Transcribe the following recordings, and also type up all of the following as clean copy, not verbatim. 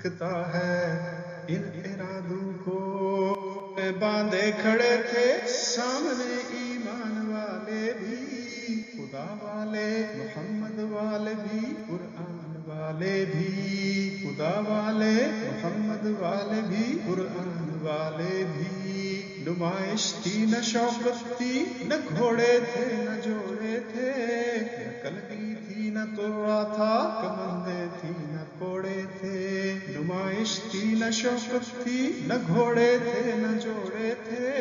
دکھتا ہے ان ارادوں کو۔ باندھے کھڑے تھے سامنے ایمان والے بھی، خدا والے محمد والے بھی، قرآن والے بھی، خدا والے محمد والے بھی، قرآن والے بھی۔ نمائش تھی نہ شوکت تھی، نہ گھوڑے تھے نہ جوڑے تھے، نہ کلگی تھی نہ ترا تھا، کمندے تھی نہ کوڑے تھے۔ نمائش تھی نہ شوکت تھی، نہ گھوڑے تھے نہ جوڑے تھے،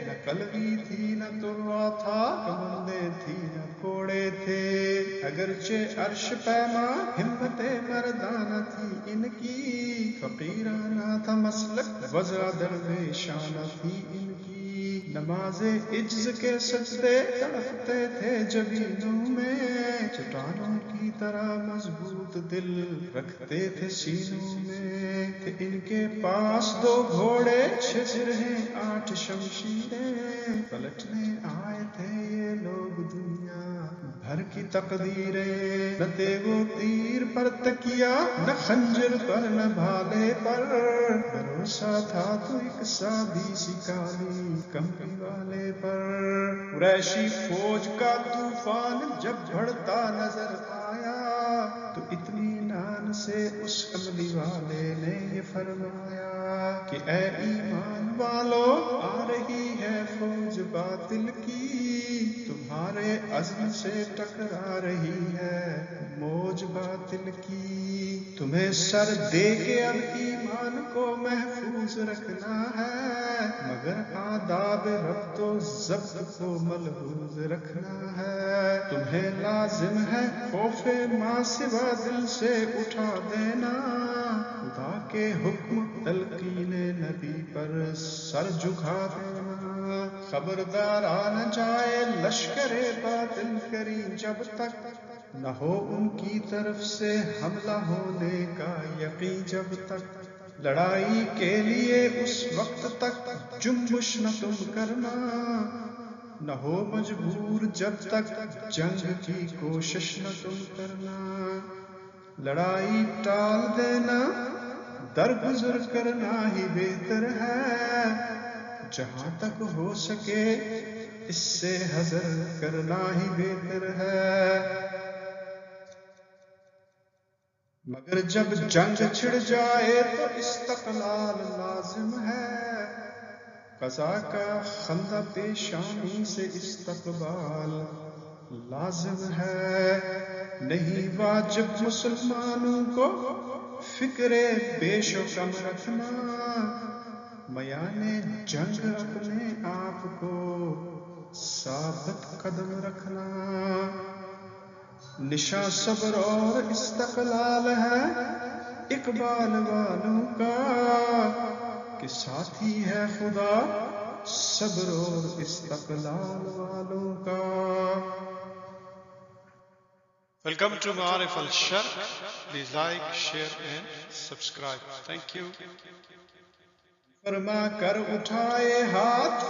نہ کلگی تھی نہ ترا تھا، کمندے تھی نہ کوڑے تھے۔ اگرچہ عرش پیما ہمت مردانہ تھی ان کی، فقیرانہ تھا مسلک وضع درویشانہ تھی ان کی۔ نماز عجز کے سجدے تڑپتے تھے جبینوں میں، چٹانوں کی طرح مضبوط دل رکھتے تھے سینوں میں۔ تھے ان کے پاس 2 گھوڑے 6 سرہیں 8 شمشیریں، پلٹنے آئے تھے یہ لوگ دنیا بھر کی تقدیریں۔ نہ تھے وہ تیر پر تکیا، نہ خنجر پر نہ بھالے پر، بھروسہ تھا تو ایک سادی سی کالی کمری والے پر۔ قریشی فوج کا طوفان جب بڑھتا نظر آیا، تو اطمینان سے اس عملی والے نے یہ فرمایا کہ اے ایمان والو، آ رہی ہے فوج باطل کی، تمہارے عزم سے ٹکرا رہی ہے موج باطل کی۔ تمہیں سر دے کے اب ایمان کو محفوظ رکھنا ہے، مگر آداب ربط و ضبط کو ملحوظ رکھنا ہے۔ تمہیں لازم ہے خوف ما سوا دل سے اٹھا دینا، خدا کے حکم تلقین نبی پر سر جھکا دینا۔ خبردار آ نہ جائے لشکر باطل کری جب تک، نہ ہو ان کی طرف سے حملہ ہونے کا یقین جب تک۔ لڑائی کے لیے اس وقت تک جنبش نہ تم کرنا، نہ ہو مجبور جب تک جنگ کی کوشش نہ تم کرنا۔ لڑائی ٹال دینا درگزر کرنا ہی بہتر ہے، جہاں تک ہو سکے اس سے حذر کرنا ہی بہتر ہے۔ مگر جب جنگ چھڑ جائے تو استقلال لازم ہے، قضا کا خندہ پیشانی سے استقبال لازم ہے۔ نہیں واجب مسلمانوں کو فکر بیش و کم رکھنا، میان جنگ اپنے آپ کو ثابت قدم رکھنا۔ نشاں صبر اور استقلال ہے اقبال والوں کا، کہ ساتھی ہے خدا صبر اور استقلال والوں کا۔ Welcome to Ma'arif al-Sharq. Please like, share and subscribe. Thank you. فرما کر اٹھائے ہاتھ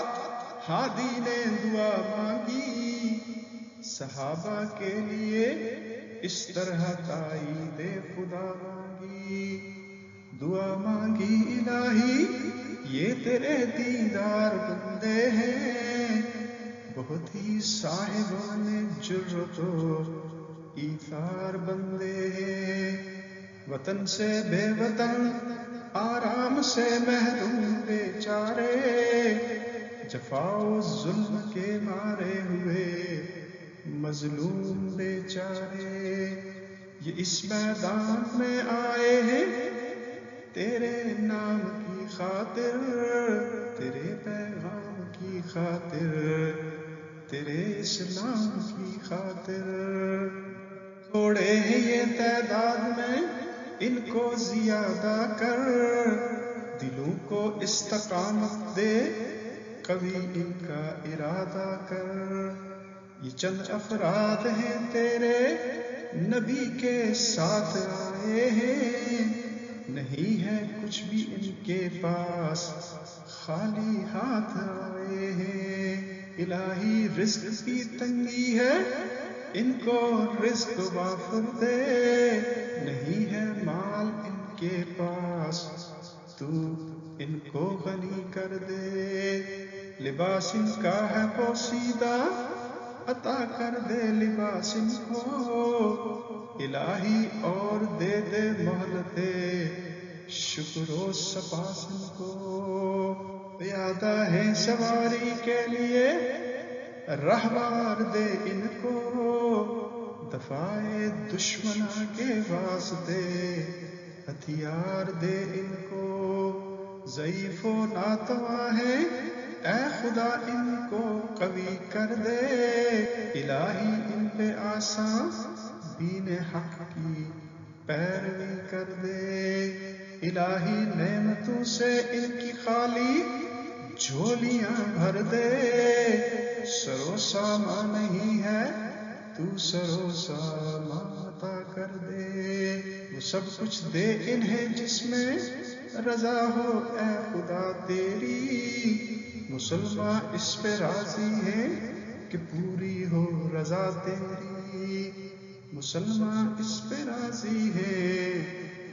ہادی نے دعا مانگی، صحابہ کے لیے اس طرح تائید خدا مانگی۔ دعا مانگی الہی یہ تیرے دیندار بندے ہیں، بہت ہی صاحبان جرت و ایثار بندے ہیں۔ وطن سے بے وطن آرام سے محروم بیچارے، جفا و ظلم کے مارے ہوئے مظلوم بیچارے، یہ اس میدان میں آئے ہیں تیرے نام کی خاطر، تیرے پیغام کی خاطر، تیرے اسلام کی خاطر۔ تھوڑے ہیں یہ تعداد میں ان کو زیادہ کر، دلوں کو استقامت دے قوی ان کا ارادہ کر۔ یہ چند افراد ہیں تیرے نبی کے ساتھ آئے ہیں، نہیں ہے کچھ بھی ان کے پاس خالی ہاتھ آئے ہیں۔ الہی رزق کی تنگی ہے ان کو رزق وافر دے، نہیں ہے مال ان کے پاس تو ان کو غنی کر دے، لباس ان کا ہے پوشیدہ عطا کر دے لباس ان کو الہی، اور دے دے مہلت شکر و سپاس ان کو، پیادہ ہے سواری کے لیے رہوار دے ان کو، دفاع دشمنا کے واسطے ہتھیار دے ان کو، ضعیف و ناتواں ہے اے خدا ان کو قوی کر دے، الہی ان پہ آسان دین حق کی پیروی کر دے، الہی نعمتوں سے ان کی خالی جھولیاں بھر دے، سرو سامان نہیں ہے تو سرو سامان عطا کر دے، وہ سب کچھ دے انہیں جس میں رضا ہو اے خدا تیری، مسلمان اس پہ راضی ہے کہ پوری ہو رضا تیری، مسلمان اس پہ راضی ہے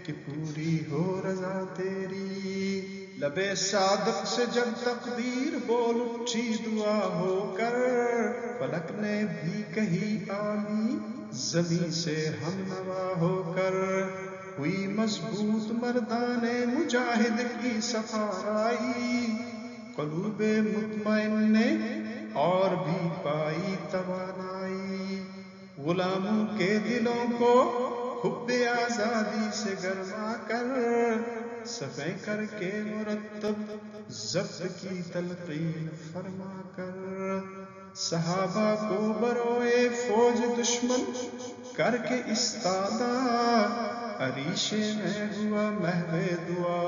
کہ پوری ہو رضا تیری، لبے صادق سے جب تقدیر بول اٹھی دعا ہو کر، فلک نے بھی کہی آمین زمین سے ہم نوا ہو کر، ہوئی مضبوط مردان مجاہد کی صفائی، قلوب مطمئن نے اور بھی پائی توانائی، غلاموں کے دلوں کو حب آزادی سے گرما کر، صفیں کر کے مرتب ضبط کی تلقین فرما کر، صحابہ کو بروئے فوج دشمن کر کے استادہ، عریش میں ہوا محو دعا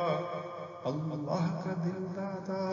اللہ کا دل دادا،